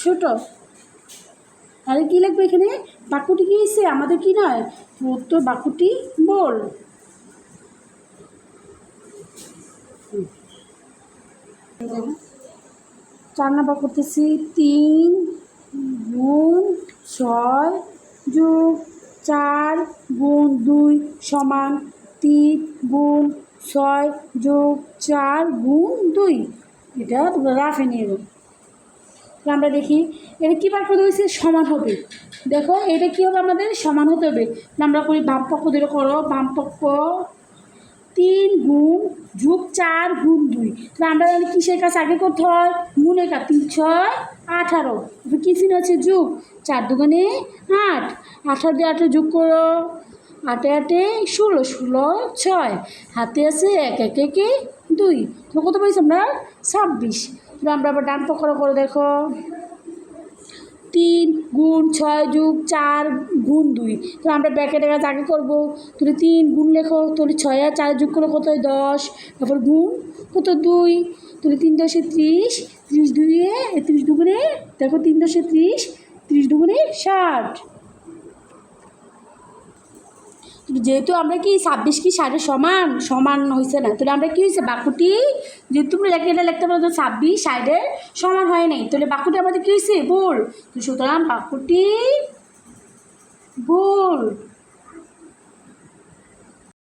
ছোট। তাহলে কী লিখবে এখানে? বাক্যটি কী হয়েছে? আমাদের কি নয়, উত্তর বাক্যটি বল। 4 নম্বর করতেছি। 3 গুণ 6 যোগ 4 গুণ 2 সমান 3 গুণ 6 যোগ 4 গুণ 2। এটা তোমরা রাফে নিয়ে নেব। আমরা দেখি এটা কী বার করতে হয়েছে, সমান হবে। দেখো এটা কী হবে, আমাদের সমান হতে হবে। আমরা করি বাম পক্ষ ধরে করো, বাম পক্ষ 3 গুণ যোগ 4 গুণ 2। তাহলে আমরা জানি কিসের কাছে আগে করতে হয়, গুণের কাজ। 3 6 18, কী চিহ্ন আছে? যোগ। 4 দুগুণে 8, 18 দিয়ে 18 যোগ করো, 8 8 16, 16 6, হাতে আছে 1 1 1 2। তো কত পাইছি আমরা? 26। তাহলে আমরা আবার ডান পক্ষ করে দেখো, 3 গুণ 6 যোগ 4 গুণ 2। তো আমরা ব্র্যাকেটের কাজ আগে করবো। তাহলে 3 গুণ লেখো, তাহলে 6 আর 4 যোগ করলে কত হয়? 10। তারপর গুণ কত? 2। তাহলে 3 10 30, 30 দুইয়ে 30 দুগুণে দেখো, 3 10 30, 30 দুগুণে 60। যেহেতু আমরা কি 26 কি 60 সমান সমান হয়েছে না, তাহলে আমরা কি হয়েছে বাক্যটি, যেহেতু তোমরা এটা লিখতে পারো 26 60 সমান হয় নাই, তাহলে বাক্যটি আমাদের কী হয়েছে? ভুল। সুতরাং বাক্যটি ভুল।